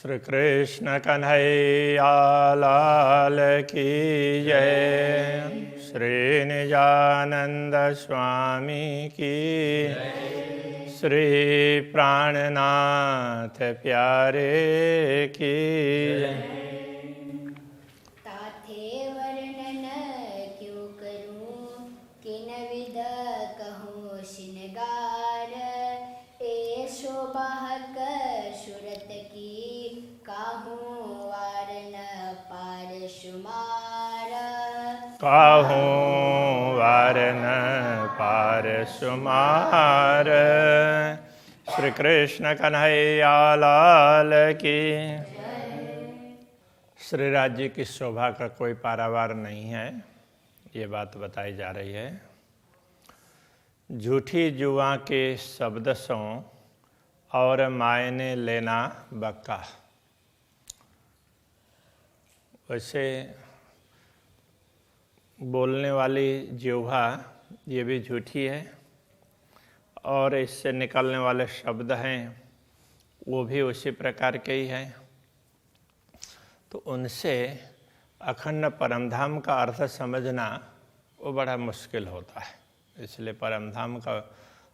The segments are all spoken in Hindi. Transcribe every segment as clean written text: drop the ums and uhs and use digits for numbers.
श्री कृष्ण कन्हैया लाल की जय। श्री निजानंद स्वामी की श्री प्राणनाथ प्यारे की जय। ताथे वर्णन क्यों करूं किन विध कहूं श्रृंगार ए शोभाक सुरत की काहूं वारन पार शुमार काहूं वारन पार शुमार। श्री कृष्ण कन्हैया लाल की। श्री राज्य की शोभा का कोई पारावार नहीं है, ये बात बताई जा रही है। झूठी जुआ के शब्द सो और मायने लेना बक्का। वैसे बोलने वाली जिह्वा ये भी झूठी है और इससे निकलने वाले शब्द हैं वो भी उसी प्रकार के ही हैं। तो उनसे अखंड परमधाम का अर्थ समझना वो बड़ा मुश्किल होता है। इसलिए परमधाम का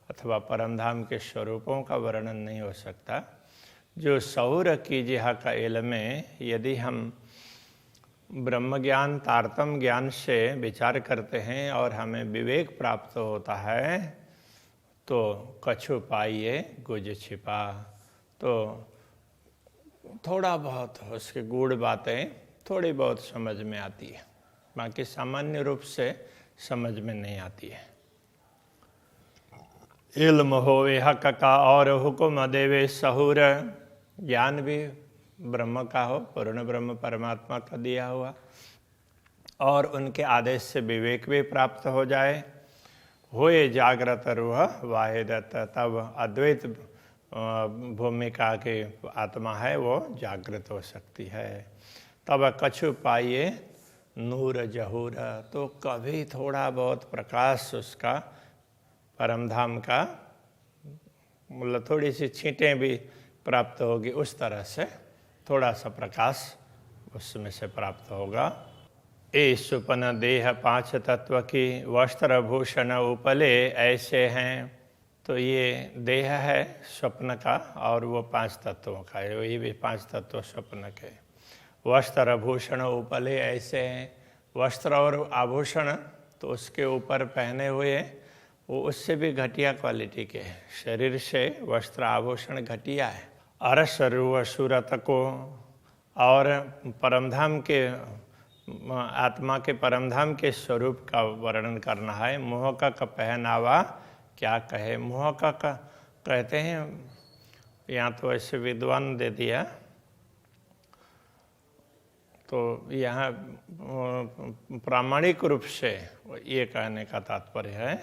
अथवा परमधाम के स्वरूपों का वर्णन नहीं हो सकता। जो सौर की जिहा का इल्म में यदि हम ब्रह्म ज्ञान तारतम ज्ञान से विचार करते हैं और हमें विवेक प्राप्त होता है तो कछु पाइए गुज छिपा। तो थोड़ा बहुत उसके गूढ़ बातें थोड़ी बहुत समझ में आती है, बाकी सामान्य रूप से समझ में नहीं आती है। इल्म होवे हक का और हुक्म देवे सहूर। ज्ञान भी ब्रह्म का हो, पूर्ण ब्रह्म परमात्मा का दिया हुआ, और उनके आदेश से विवेक भी प्राप्त हो जाए। होए जागृत रूह वाहिदत, तब अद्वैत भूमिका के आत्मा है वो जागृत हो सकती है। तब कछु पाइए नूर जहूर, तो कभी थोड़ा बहुत प्रकाश उसका परमधाम का मतलब थोड़ी सी छींटें भी प्राप्त होगी, उस तरह से थोड़ा सा प्रकाश उसमें से प्राप्त होगा। ए सुपन देह पांच तत्व की वस्त्र भूषण उपले ऐसे हैं। तो ये देह है स्वप्न का और वो पांच तत्वों का है, ये भी पांच तत्व स्वप्न के। वस्त्र भूषण उपले ऐसे हैं। वस्त्र और आभूषण तो उसके ऊपर पहने हुए वो उससे भी घटिया क्वालिटी के हैं। शरीर से वस्त्र आभूषण घटिया है। अरस रूह सूरत को और परमधाम के आत्मा के परमधाम के स्वरूप का वर्णन करना है। मोह का पहनावा क्या कहे। मोह का कहते हैं, यहाँ तो ऐसे विद्वान दे दिया, तो यहाँ प्रामाणिक रूप से ये कहने का तात्पर्य है।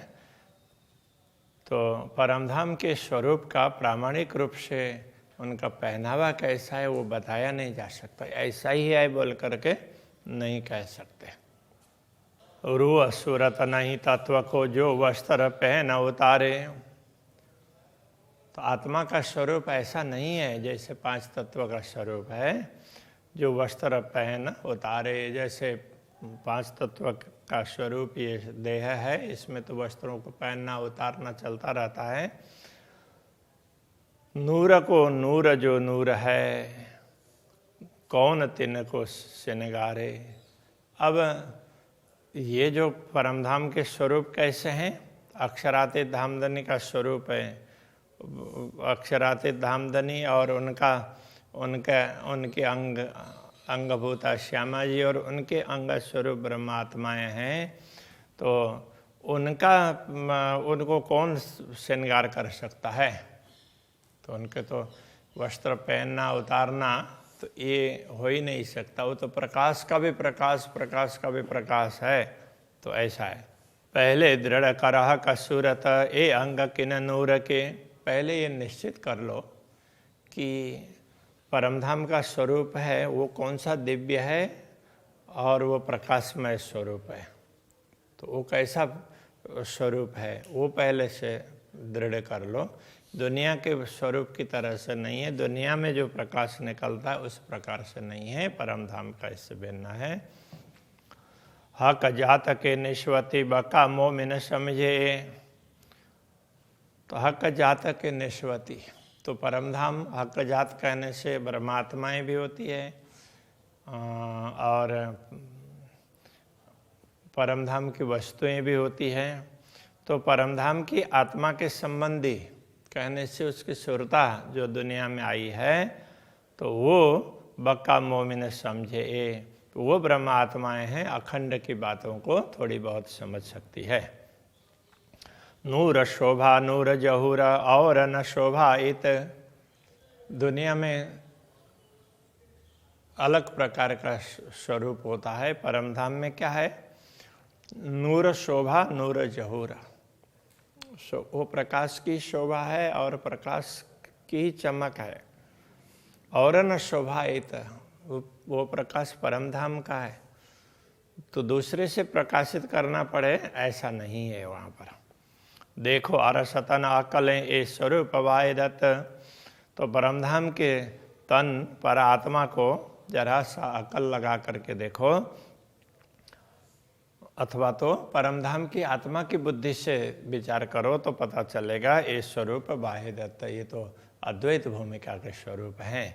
तो परमधाम के स्वरूप का प्रामाणिक रूप से उनका पहनावा कैसा है वो बताया नहीं जा सकता। ऐसा ही है बोल करके नहीं कह सकते। रूह सूरत नहीं तत्व को जो वस्त्र पहन उतारे। तो आत्मा का स्वरूप ऐसा नहीं है जैसे पांच तत्व का स्वरूप है जो वस्त्र पहन उतारे। जैसे पांच तत्व का स्वरूप ये देह है, इसमें तो वस्त्रों को पहनना उतारना चलता रहता है। नूर को नूर जो नूर है, कौन तिनको सिनगारे। अब ये जो परमधाम के स्वरूप कैसे हैं। अक्षरातीत धामधनी का स्वरूप है। अक्षरातीत धामधनी और उनके अंगभूता श्यामा जी और उनके अंग स्वरूप ब्रह्मात्माएं हैं। तो उनको कौन श्रृंगार कर सकता है। तो उनके तो वस्त्र पहनना उतारना तो ये हो ही नहीं सकता। वो तो प्रकाश का भी प्रकाश, प्रकाश का भी प्रकाश है। तो ऐसा है। पहले दृढ़ करह का सूरत ए अंग किन नूर के। पहले ये निश्चित कर लो कि परमधाम का स्वरूप है वो कौन सा दिव्य है और वो प्रकाशमय स्वरूप है। तो वो कैसा स्वरूप है वो पहले से दृढ़ कर लो। दुनिया के स्वरूप की तरह से नहीं है, दुनिया में जो प्रकाश निकलता है उस प्रकार से नहीं है, परम धाम का इससे भिन्न है। हक जात के निश्वती बका मोमिन समझे, तो हक जात के निश्वती, तो परम धाम हक जात कहने से ब्रह्मात्माएं भी होती है और परम धाम की वस्तुएं भी होती हैं। तो परम धाम की आत्मा के संबंधी कहने से उसकी सुरता जो दुनिया में आई है तो वो बक्का मोमिन समझे, वो ब्रह्म आत्माएं हैं, अखंड की बातों को थोड़ी बहुत समझ सकती है। नूर शोभा नूर जहूर और न शोभा इत, दुनिया में अलग प्रकार का स्वरूप होता है, परम धाम में क्या है? नूर शोभा नूर जहूर, वो प्रकाश की शोभा है और प्रकाश की चमक है। और न शोभा इत, वो प्रकाश परम धाम का है, तो दूसरे से प्रकाशित करना पड़े ऐसा नहीं है वहाँ पर। देखो अरसतन अकलें ए स्वरूप वायदत, तो परमधाम के तन पर आत्मा को जरा सा अकल लगा करके देखो, अथवा तो परमधाम की आत्मा की बुद्धि से विचार करो तो पता चलेगा ये स्वरूप वाहिदत्त, ये तो अद्वैत भूमिका के स्वरूप हैं।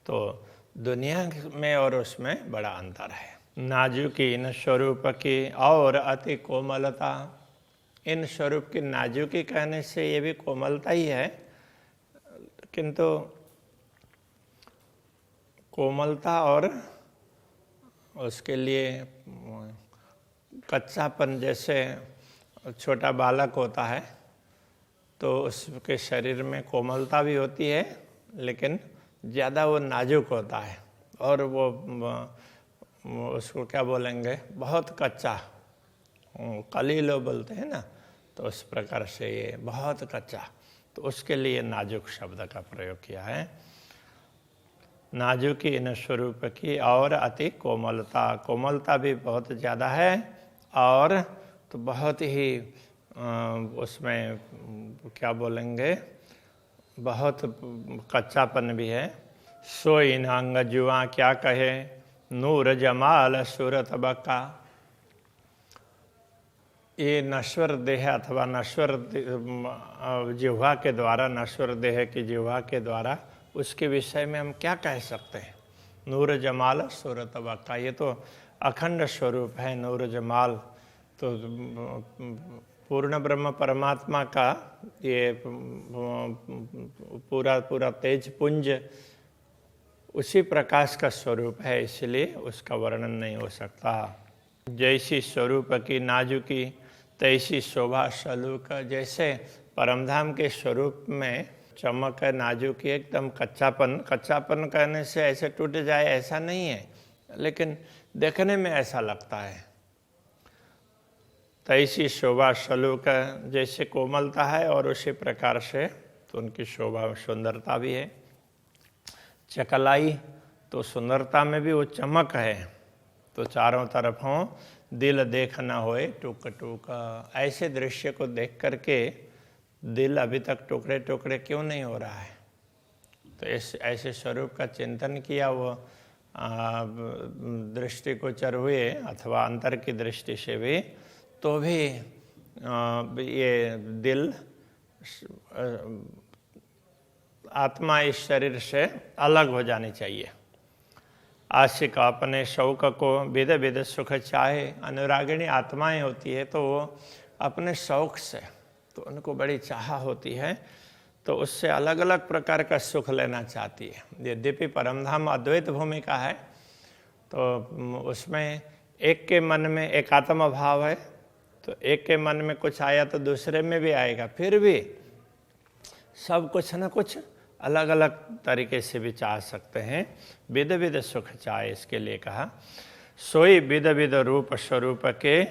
तो दुनिया में और उसमें बड़ा अंतर है। नाजुकी इन स्वरूप की और अति कोमलता, इन स्वरूप की नाजुकी कहने से ये भी कोमलता ही है, किंतु कोमलता और उसके लिए कच्चापन, जैसे छोटा बालक होता है तो उसके शरीर में कोमलता भी होती है लेकिन ज़्यादा वो नाजुक होता है, और वो उसको क्या बोलेंगे, बहुत कच्चा, कलीलो बोलते हैं ना, तो उस प्रकार से ये बहुत कच्चा, तो उसके लिए नाजुक शब्द का प्रयोग किया है। नाजुकी इन स्वरूप की और अति कोमलता, कोमलता भी बहुत ज़्यादा है और तो बहुत ही उसमें क्या बोलेंगे, बहुत कच्चापन भी है। सो इन अंग जुआ क्या कहे, नूर जमाल सूरत बका, ये नश्वर देह अथवा नश्वर जिह्वा के द्वारा, नश्वर देह की जिह्वा के द्वारा उसके विषय में हम क्या कह सकते हैं? नूर जमाल सूरत बका, ये तो अखंड स्वरूप है नूर जमाल, तो पूर्ण ब्रह्म परमात्मा का ये पूरा तेज पुंज उसी प्रकाश का स्वरूप है, इसलिए उसका वर्णन नहीं हो सकता। जैसी स्वरूप की नाजुकी तैसी शोभा सलूक, जैसे परमधाम के स्वरूप में चमक है, नाजुकी, एकदम कच्चापन, कच्चापन कहने से ऐसे टूट जाए ऐसा नहीं है, लेकिन देखने में ऐसा लगता है। तैसी शोभा सलूक, जैसे कोमलता है और उसी प्रकार से तो उनकी शोभा सुंदरता भी है। चकलाई, तो सुंदरता में भी वो चमक है, तो चारों तरफों दिल देख न होए टुक टुक, ऐसे दृश्य को देख करके दिल अभी तक टुकड़े टुकड़े क्यों नहीं हो रहा है? तो ऐसे स्वरूप का चिंतन किया वो दृष्टिगोचर हुए अथवा अंतर की दृष्टि से भी, तो भी ये दिल आत्मा इस शरीर से अलग हो जानी चाहिए। आशिक अपने शौक को विध विध सुख चाहे, अनुरागिणी आत्माएं होती है तो वो अपने शौक से, तो उनको बड़ी चाह होती है, तो उससे अलग अलग प्रकार का सुख लेना चाहती है। यद्यपि परमधाम अद्वैत भूमिका है तो उसमें एक के मन में एकात्म भाव है, तो एक के मन में कुछ आया तो दूसरे में भी आएगा, फिर भी सब कुछ न कुछ अलग अलग तरीके से भी चाह सकते हैं। विध विध सुख चाहे, इसके लिए कहा सोई विध विध रूप स्वरूप के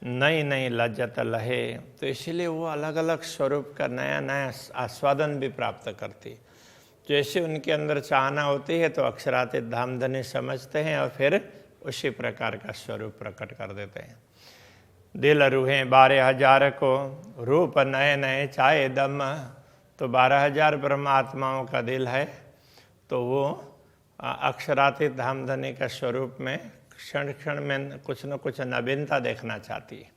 नई नई लज्जत लहे, तो इसलिए वो अलग अलग स्वरूप का नया नया आस्वादन भी प्राप्त करती। जैसे उनके अंदर चाहना होती है तो अक्षरातीत धामधनी समझते हैं और फिर उसी प्रकार का स्वरूप प्रकट कर देते हैं। दिल रूहें 12,000 को, रूप नए नए चाहे दम। तो 12,000 ब्रह्मात्माओं का दिल है, तो वो अक्षरातीत धामधनी का स्वरूप में क्षण क्षण में कुछ न कुछ नवीनता देखना चाहती है।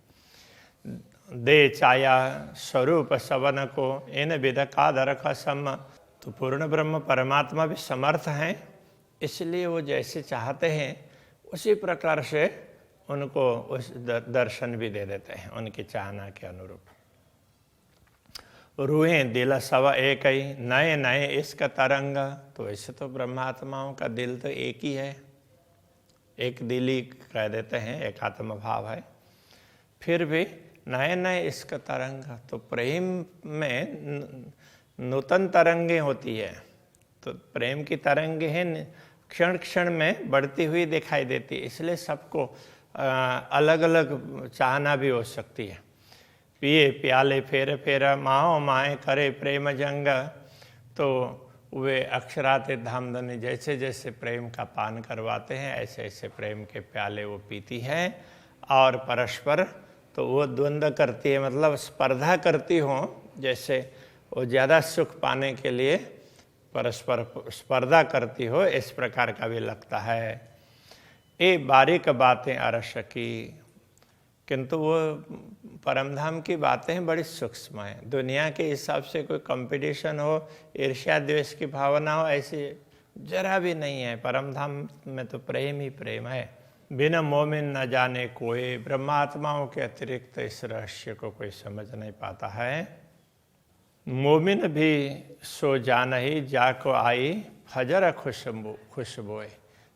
दे चाया स्वरूप सवन को, इन विध कादर का सम। तो पूर्ण ब्रह्म परमात्मा भी समर्थ हैं, इसलिए वो जैसे चाहते हैं उसी प्रकार से उनको उस दर्शन भी दे देते हैं उनकी चाहना के अनुरूप। रूहें दिल सवा एक ही, नए नए इसका तरंग। तो ऐसे तो ब्रह्मात्माओं का दिल तो एक ही है, एक दिल ही कह देते हैं, एक आत्म भाव है। फिर भी नए नए इसका तरंग, तो प्रेम में नूतन तरंगे होती है। तो प्रेम की तरंगे हैं, क्षण क्षण में बढ़ती हुई दिखाई देती है, इसलिए सबको अलग अलग चाहना भी हो सकती है। पिए प्याले फेर फेरा, माओ माए करे प्रेम जंग। तो वे अक्षरातीत धामधनी जैसे जैसे प्रेम का पान करवाते हैं, ऐसे ऐसे प्रेम के प्याले वो पीती है। और परस्पर तो वो द्वंद्व करती है, मतलब स्पर्धा करती हो, जैसे वो ज़्यादा सुख पाने के लिए परस्पर स्पर्धा करती हो, इस प्रकार का भी लगता है। ये बारीक बातें अरस की, किंतु वो परमधाम की बातें बड़ी सूक्ष्म हैं। दुनिया के हिसाब से कोई कंपटीशन हो, ईर्ष्या द्वेष की भावना हो, ऐसी जरा भी नहीं है। परमधाम में तो प्रेम ही प्रेम है। बिना मोमिन न जाने कोई, ब्रह्मात्माओं के अतिरिक्त इस रहस्य को कोई समझ नहीं पाता है। मोमिन भी सो जान ही जाको आई, फजर खुशबोए।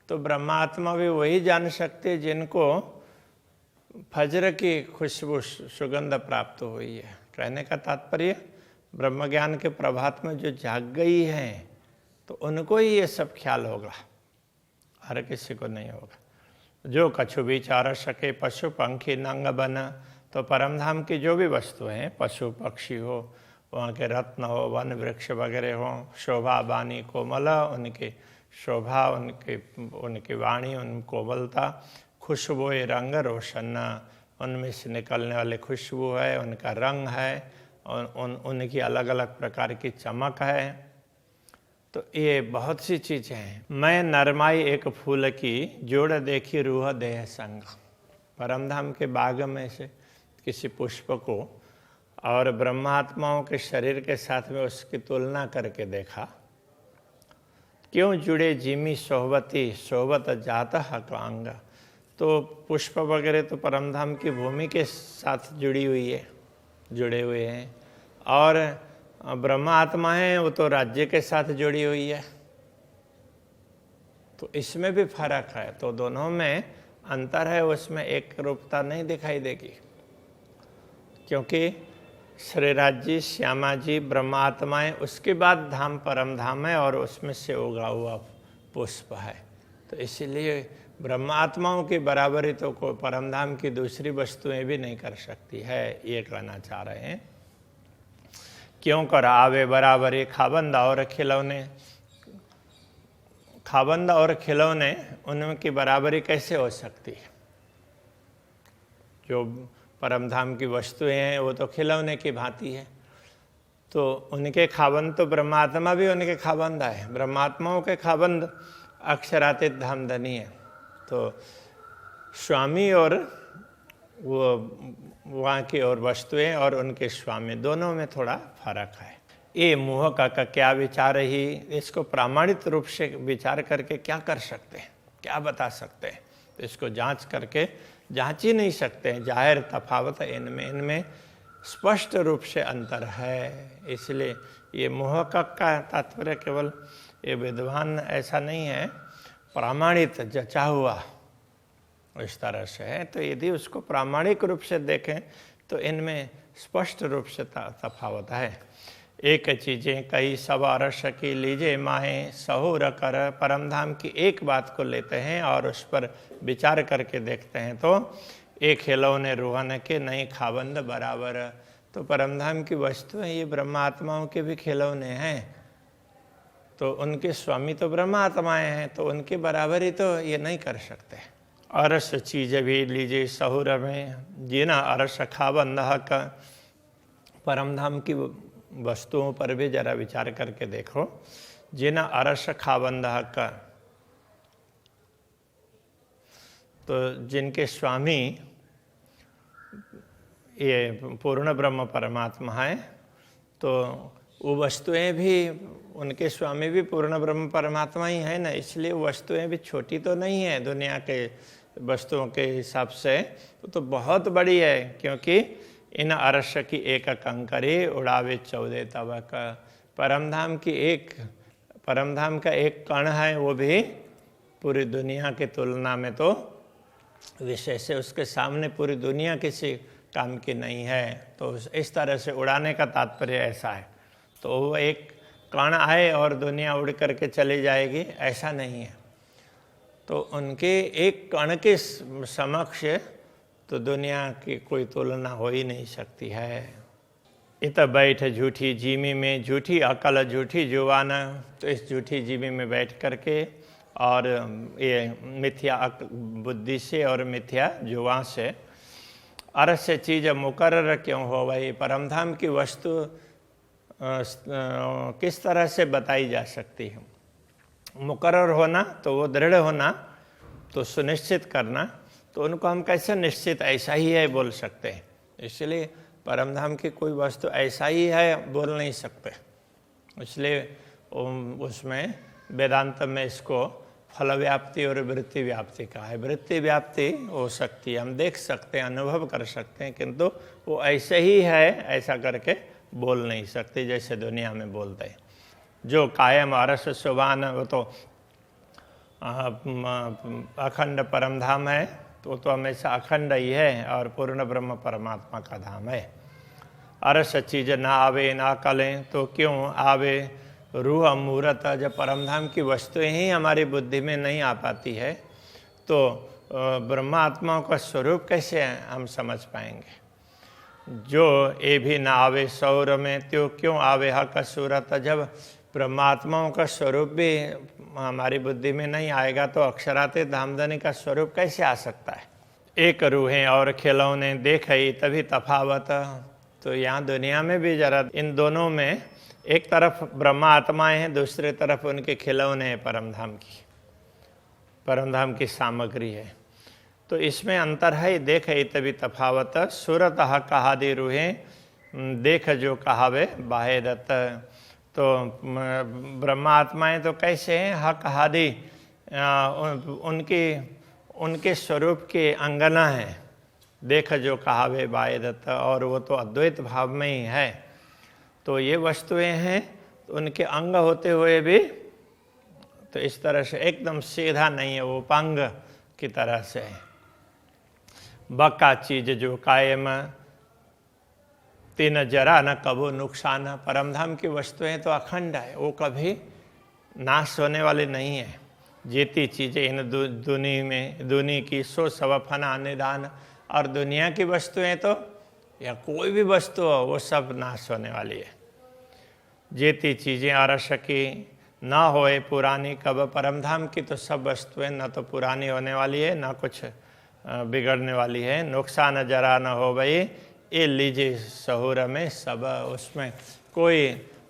तो ब्रह्मात्मा भी वही जान सकते जिनको फजर की खुशबू सुगंध प्राप्त हुई है। कहने का तात्पर्य ब्रह्म ज्ञान के प्रभात में जो जाग गई हैं, तो उनको ही ये सब ख्याल होगा, हर किसी को नहीं होगा। जो कछु विचार सके पशु पंखी नंग बन। तो परमधाम की जो भी वस्तु हैं, पशु पक्षी हो, वहाँ के रत्न हो, वन वृक्ष वगैरह हो, शोभा बानी कोमल, उनकी शोभा, उनकी वाणी, उन कोमलता, खुशबू रंग रोशन, उनमें से निकलने वाली खुशबू है, उनका रंग है, उनकी अलग अलग प्रकार की चमक है। तो ये बहुत सी चीज़ें हैं। मैं नरमाई एक फूल की, जोड़ देखी रूह देह संग। परमधाम के बाग में से किसी पुष्प को और ब्रह्मात्माओं के शरीर के साथ में उसकी तुलना करके देखा। क्यों जुड़े जिमी सोहबती, सोहबत जाता हकांग। तो पुष्प वगैरह तो परमधाम की भूमि के साथ जुड़ी हुई है, जुड़े हुए हैं, और ब्रह्म आत्मा है वो तो राज्य के साथ जुड़ी हुई है। तो इसमें भी फर्क है, तो दोनों में अंतर है, उसमें एक रूपता नहीं दिखाई देगी। क्योंकि श्री राज्य श्यामा जी ब्रह्म आत्माएं, उसके बाद धाम परम धाम है और उसमें से उगा हुआ पुष्प है। तो इसीलिए ब्रह्म आत्माओं की बराबरी तो कोई परम धाम की दूसरी वस्तुएं भी नहीं कर सकती है, ये कहना चाह रहे हैं। क्यों कर आवे बराबरी खाबंद और खिलौने। खाबंद और खिलौने, उनकी बराबरी कैसे हो सकती है? जो परमधाम की वस्तुएं हैं वो तो खिलौने की भांति है। तो उनके खाबंद तो ब्रह्मात्मा भी उनके खाबंद है। ब्रह्मात्माओं के खाबंद अक्षरातीत धामधनी है। तो स्वामी और वो वहाँ की और वस्तुएं और उनके स्वामी, दोनों में थोड़ा फर्क है। ये मोह का क्या विचार ही, इसको प्रामाणिक रूप से विचार करके क्या कर सकते हैं, क्या बता सकते हैं? तो इसको जांच करके जांच ही नहीं सकते हैं। जाहिर तफावत है इनमें स्पष्ट रूप से अंतर है। इसलिए ये मोह का तात्पर्य केवल ये विद्वान ऐसा नहीं है, प्रामाणिक जचा हुआ इस तरह से है। तो यदि उसको प्रामाणिक रूप से देखें तो इनमें स्पष्ट रूप से तफावत है। एक चीज़ें कई सवा रस की लीजे माहें सहूर कर। परमधाम की एक बात को लेते हैं और उस पर विचार करके देखते हैं तो एक खिलौने रूहन के नहीं खाबंद बराबर। तो परमधाम की वस्तुएं ये ब्रह्मात्माओं के भी खिलौने हैं, तो उनके स्वामी तो ब्रह्मात्माएं हैं, तो उनके बराबरी तो ये नहीं कर सकते। अरस चीज भी लीजिए सहुर में, जिना अरस खाबंद का। परम धाम की वस्तुओं पर भी जरा विचार करके देखो। जिना अरस खाबंद का, तो जिनके स्वामी ये पूर्ण ब्रह्म परमात्मा है, तो वो वस्तुएं भी, उनके स्वामी भी पूर्ण ब्रह्म परमात्मा ही है ना, इसलिए वस्तुएं भी छोटी तो नहीं है दुनिया के वस्तुओं के हिसाब से, तो बहुत बड़ी है। क्योंकि इन अरस की एक कंकरी उड़ावे 14 तवक। परमधाम का एक कण है, वो भी पूरी दुनिया की तुलना में तो विशेष है, उसके सामने पूरी दुनिया किसी काम की नहीं है। तो इस तरह से उड़ाने का तात्पर्य ऐसा है। तो वो एक कण आए और दुनिया उड़ करके चली जाएगी, ऐसा नहीं है। तो उनके एक कण के समक्ष तो दुनिया की कोई तुलना हो ही नहीं सकती है। इत बैठ झूठी जीमी में, झूठी अकल झूठी जुबान। तो इस झूठी जीमी में बैठ करके और ये मिथ्या बुद्धि से और मिथ्या जुबान से अरस से चीज़ मुकर्रर क्यों हो भाई। परमधाम की वस्तु किस तरह से बताई जा सकती है। मुकर्रर होना तो वो दृढ़ होना, तो सुनिश्चित करना, तो उनको हम कैसे निश्चित ऐसा ही है बोल सकते हैं। इसलिए परमधाम की कोई वस्तु ऐसा ही है बोल नहीं सकते। इसलिए उसमें वेदांत में इसको फल व्याप्ति और वृत्ति व्याप्ति का है। वृत्ति व्याप्ति हो सकती है, हम देख सकते हैं, अनुभव कर सकते हैं, किंतु वो ऐसे ही है ऐसा करके बोल नहीं सकते जैसे दुनिया में बोलते हैं। जो कायम अरस सुबान, वो तो अखंड परम धाम है, तो हमेशा अखंड ही है और पूर्ण ब्रह्म परमात्मा का धाम है। अरस चीज ना आवे ना कलें तो क्यों आवे रूह मूर्त। जब परमधाम की वस्तुएं ही हमारी बुद्धि में नहीं आ पाती है, तो ब्रह्मात्माओं का स्वरूप कैसे हम समझ पाएंगे। जो ये भी ना आवे सौर में तो क्यों आवे हक सूरत। जब ब्रह्मात्माओं का स्वरूप भी हमारी बुद्धि में नहीं आएगा, तो अक्षराते धामधनी का स्वरूप कैसे आ सकता है। एक रूहें और खिलौने देखे तभी तफावत। तो यहाँ दुनिया में भी जरा इन दोनों में, एक तरफ ब्रह्मा आत्माएं हैं, दूसरी तरफ उनके खिलौने हैं परमधाम की सामग्री है। तो इसमें अंतर है। देख तभी तफावत सूरत कहादी रूहें देख जो कहावे बाहे दत्त। तो ब्रह्मा आत्माएं तो कैसे हैं, हक हादी उनके स्वरूप के अंगना है। देख जो कहावे बाहे दत्त, और वो तो अद्वैत भाव में ही है। तो ये वस्तुएं हैं, तो उनके अंग होते हुए भी तो इस तरह से एकदम सीधा नहीं है, वो उपांग की तरह से है। बका चीज जो कायम तीन जरा न कबो नुकसान। परमधाम की वस्तुएं तो अखंड है, वो कभी नाश होने वाली नहीं है। जीती चीजें इन दुनी की सो सब फना निदान। और दुनिया की वस्तुएं तो, या कोई भी वस्तु हो, वो सब नाश होने वाली है। जीती चीजें अरस की ना होए पुरानी कब। परमधाम की तो सब वस्तुएं न तो पुरानी होने वाली है, ना कुछ बिगड़ने वाली है। नुकसान जरा न हो भाई ये लीजिए सहूर में सब। उसमें कोई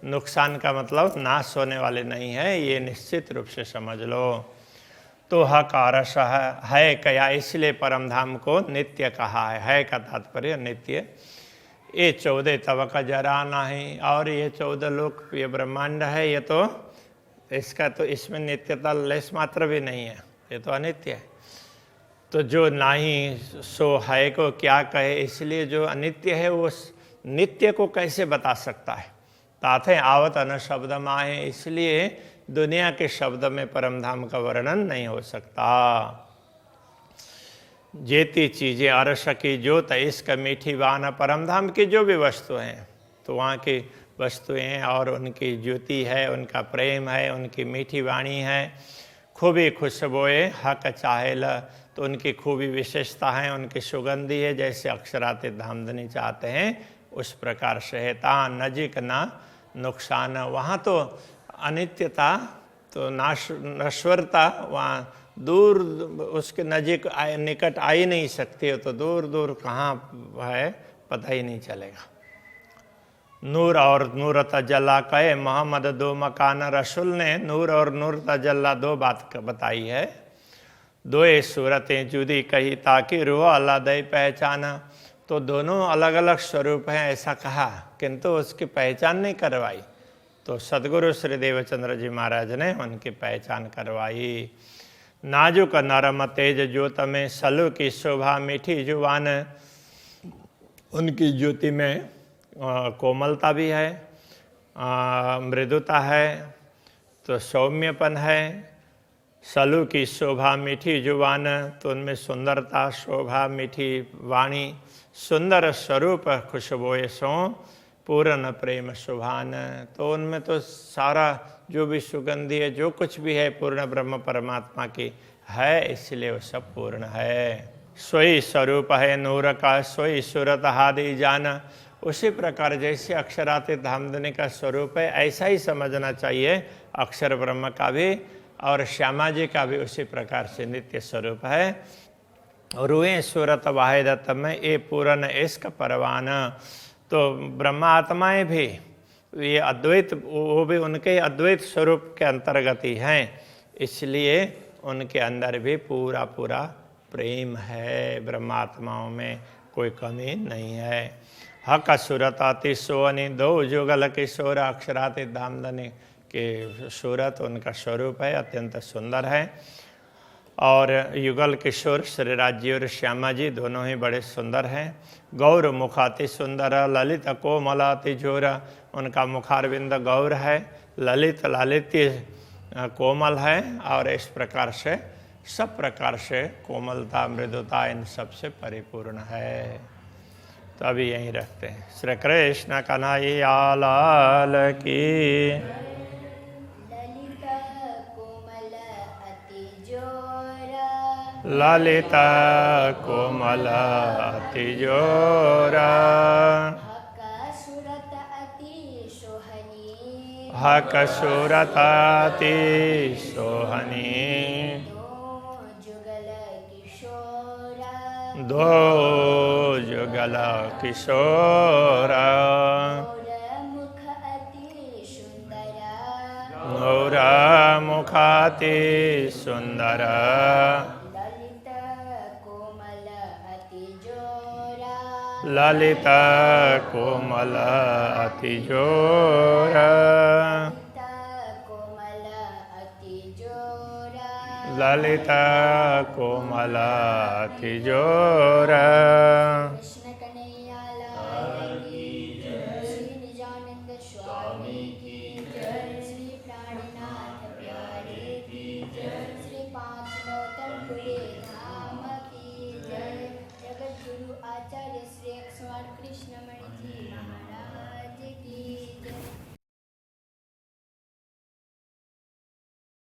नुकसान का मतलब नाश होने वाले नहीं है, ये निश्चित रूप से समझ लो। तो हक अरस है कया, इसलिए परमधाम को नित्य कहा है का तात्पर्य नित्य। ये 14 तब का जरा नहीं, और ये 14 लोक ये ब्रह्मांड है, ये तो इसका तो इसमें नित्यता लेस मात्र भी नहीं है, ये तो अनित्य है। तो जो नहीं सो है को क्या कहे, इसलिए जो अनित्य है वो नित्य को कैसे बता सकता है। ताथे आवत अन शब्द माहे, इसलिए दुनिया के शब्द में परमधाम का वर्णन नहीं हो सकता। जेती चीजें अरस की ज्योत इसका मीठी बान। परमधाम की जो भी वस्तु हैं, तो वहाँ की वस्तुएं और उनकी ज्योति है, उनका प्रेम है, उनकी मीठी वाणी है। खूबी खुशबोए हक चाहेल, तो उनकी खूबी विशेषता है, उनकी सुगंधी है। जैसे अक्षराते धामधनी चाहते हैं उस प्रकार से है। ता नजीक ना नुकसान, वहाँ तो अनित्यता तो नश्वरता वहाँ दूर उसके नजीक निकट आ ही नहीं सकती हो, तो दूर दूर कहाँ है पता ही नहीं चलेगा। नूर और नूर तजल्ला कहे मोहम्मद दो मकान, रसूल ने नूर और नूर तजल्ला दो बात बताई है। दो सूरतें जुदी कही ताकि रूह अल्लाह दे पहचाना, तो दोनों अलग अलग स्वरूप हैं ऐसा कहा, किंतु उसकी पहचान नहीं करवाई। तो सदगुरु श्री देवचंद्र जी महाराज ने उनकी पहचान करवाई। नाजुक नरम तेज ज्योत में सलू की शोभा मीठी जुबान, उनकी ज्योति में कोमलता भी है, मृदुता है, तो सौम्यपन है। सलू की शोभा मीठी जुबान, तो उनमें सुंदरता, शोभा, मीठी वाणी, सुंदर स्वरूप खुशबोए सो पूर्ण प्रेम शुभान, तो उनमें तो सारा जो भी सुगंधी है, जो कुछ भी है पूर्ण ब्रह्म परमात्मा की है, इसलिए वो सब पूर्ण है। सोई स्वरूप है नूर का, सोई सूरत हादि जाना। उसी प्रकार जैसे अक्षरातीत धामधनी का स्वरूप है, ऐसा ही समझना चाहिए अक्षर ब्रह्म का भी, और श्यामा जी का भी उसी प्रकार से नित्य स्वरूप है। रुए सूरत वाहिदत में ये पूर्ण इश्क परवाना, तो ब्रह्मा आत्माएं भी ये अद्वैत, वो भी उनके अद्वैत स्वरूप के अंतर्गत ही हैं, इसलिए उनके अंदर भी पूरा पूरा प्रेम है। ब्रह्मात्माओं में कोई कमी नहीं है। हक सूरत अति सोहनी, दो जुगल किशोर अक्षरातीत धामधनी के सूरत उनका स्वरूप है, अत्यंत सुंदर है। और युगल किशोर श्रीराज जी और श्यामा जी दोनों ही बड़े सुंदर हैं। गौर मुखाति सुंदर, ललित कोमलाति जोर, उनका मुखारविंद गौर है, ललित लालित्य कोमल है, और इस प्रकार से सब प्रकार से कोमलता मृदुता इन सबसे परिपूर्ण है। तो अभी यहीं रखते हैं। श्री कृष्ण कन्हैया लाल की। ललिता कोमल अति जोरा, हक सूरत अति सोहनी, दो जुगल किशोरा, गौर मुखाति सुंदर, ललित कोमल अति जोरा, ललित कोमल अति जोरा।